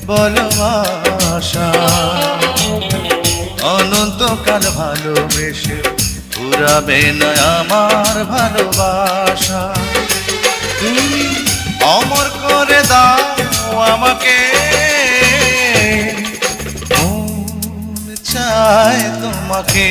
বলো আশা অনন্তকাল ভালোবেসে ফুরাবে না আমার ভালোবাসা তুমি অমর করে দাও আমাকে মন চায় তোমাকে